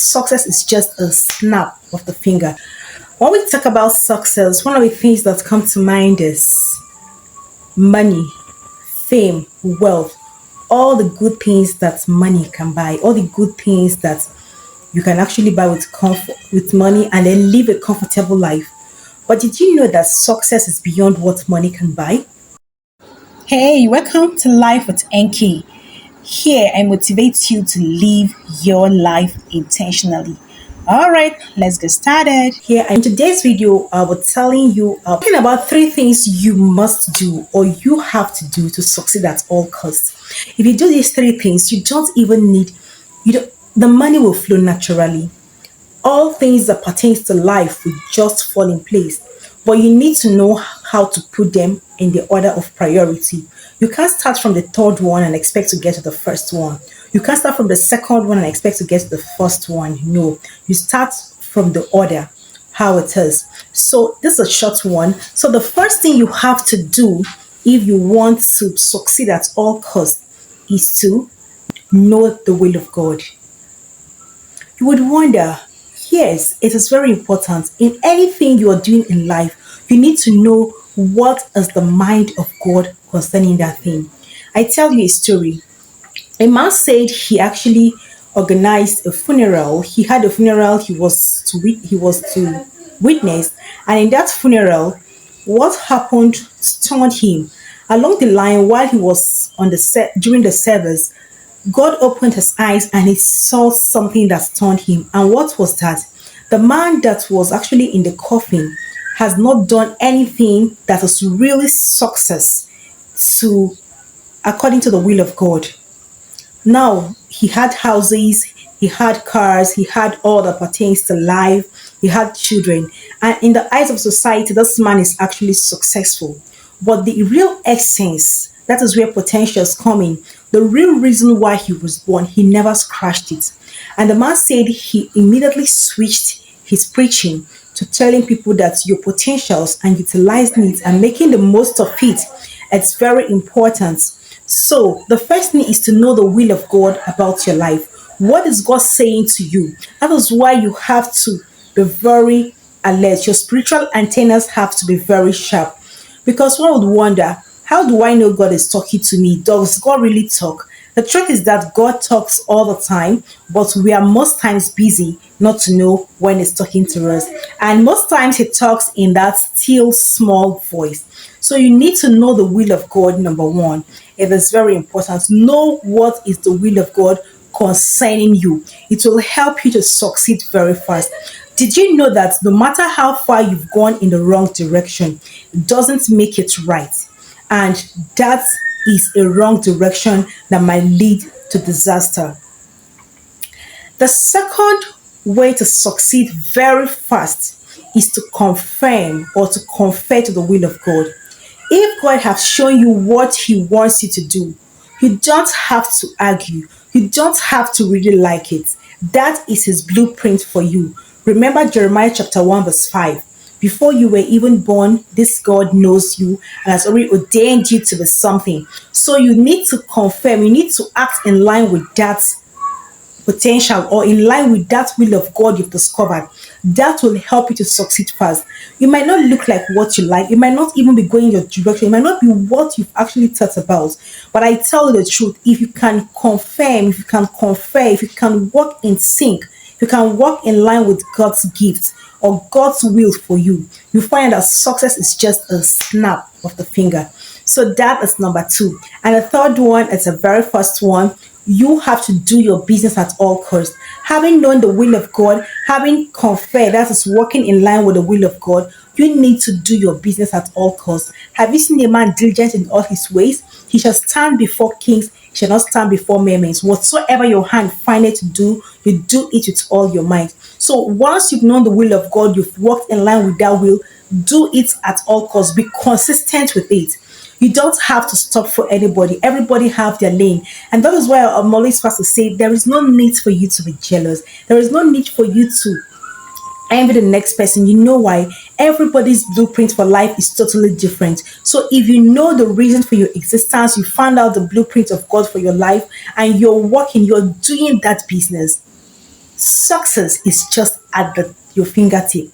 success is just a snap of the finger. When we talk about success, one of the things that come to mind is money, fame, wealth, all the good things that money can buy, all the good things that you can actually buy with comfort, with money, and then live a comfortable life. But did you know that success is beyond what money can buy? Hey, welcome to Life with Enki. Here I motivate you to live your life intentionally. All right, let's get started. Here in today's video, I was telling you talking about three things you must do or you have to do to succeed at all costs. If you do these three things, you don't even need you don't, the money will flow naturally. All things that pertains to life will just fall in place. But you need to know how to put them in the order of priority. You can't start from the third one and expect to get to the first one. You can't start from the second one and expect to get to the first one. No, you start from the order, how it is. So this is a short one. So the first thing you have to do if you want to succeed at all costs is to know the will of God. You would wonder, yes, it is very important. In anything you are doing in life, you need to know what is the mind of God concerning that thing. I tell you a story. A man said he actually organized a funeral. He had a funeral he was to witness, and in that funeral, what happened stunned him. Along the line, while he was on the set during the service, God opened his eyes and he saw something that stunned him. And what was that? The man that was actually in the coffin has not done anything that was really success to according to the will of God. Now he had houses, he had cars, he had all that pertains to life, he had children, and in the eyes of society, this man is actually successful. But the real essence, that is where potential is coming. The real reason why he was born, he never scratched it. And the man said he immediately switched his preaching to telling people that your potentials and utilizing it and making the most of it, it's very important. So the first thing is to know the will of God about your life. What is God saying to you? That is why you have to be very alert. Your spiritual antennas have to be very sharp. Because one would wonder, how do I know God is talking to me? Does God really talk? The truth is that God talks all the time, but we are most times busy not to know when He's talking to us. And most times He talks in that still small voice. So you need to know the will of God, number one. It is very important. Know what is the will of God concerning you. It will help you to succeed very fast. Did you know that no matter how far you've gone in the wrong direction, it doesn't make it right? And that is a wrong direction that might lead to disaster. The second way to succeed very fast is to confirm or to confer to the will of God. If God has shown you what He wants you to do, you don't have to argue. You don't have to really like it. That is His blueprint for you. Remember Jeremiah chapter 1 verse 5. Before you were even born, this God knows you and has already ordained you to be something. So you need to confirm, you need to act in line with that potential or in line with that will of God you've discovered. That will help you to succeed fast. You might not look like what you like, it might not even be going your direction, it might not be what you've actually thought about. But I tell you the truth, if you can confirm, if you can confer, if you can work in sync, if you can work in line with God's gifts or God's will for you, you find that success is just a snap of the finger. So that is number two. And the third one is the very first one. You have to do your business at all costs. Having known the will of God, having conferred, that is working in line with the will of God, you need to do your business at all costs. Have you seen a man diligent in all his ways? He shall stand before kings, he shall not stand before men. Whatsoever your hand findeth to do, you do it with all your might. So once you've known the will of God, you've worked in line with that will, do it at all costs. Be consistent with it. You don't have to stop for anybody. Everybody have their lane. And that is why I'm always fast to say there is no need for you to be jealous. There is no need for you to envy the next person. You know why? Everybody's blueprint for life is totally different. So if you know the reason for your existence, you found out the blueprint of God for your life, and you're working, you're doing that business, Success is just at your fingertip.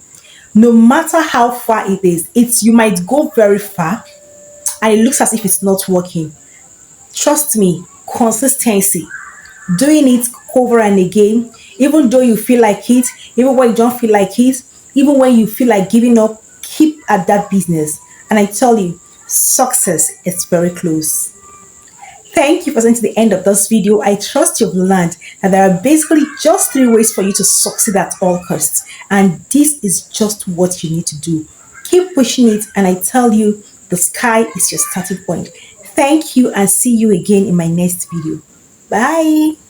No matter how far it is, you might go very far and it looks as if it's not working. Trust me, consistency, doing it over and again, even though you feel like it, even when you don't feel like it, even when you feel like giving up, keep at that business. And I tell you, success is very close. Thank you for listening to the end of this video. I trust you've learned that there are basically just 3 ways for you to succeed at all costs. And this is just what you need to do. Keep pushing it, and I tell you, the sky is your starting point. Thank you, and see you again in my next video. Bye.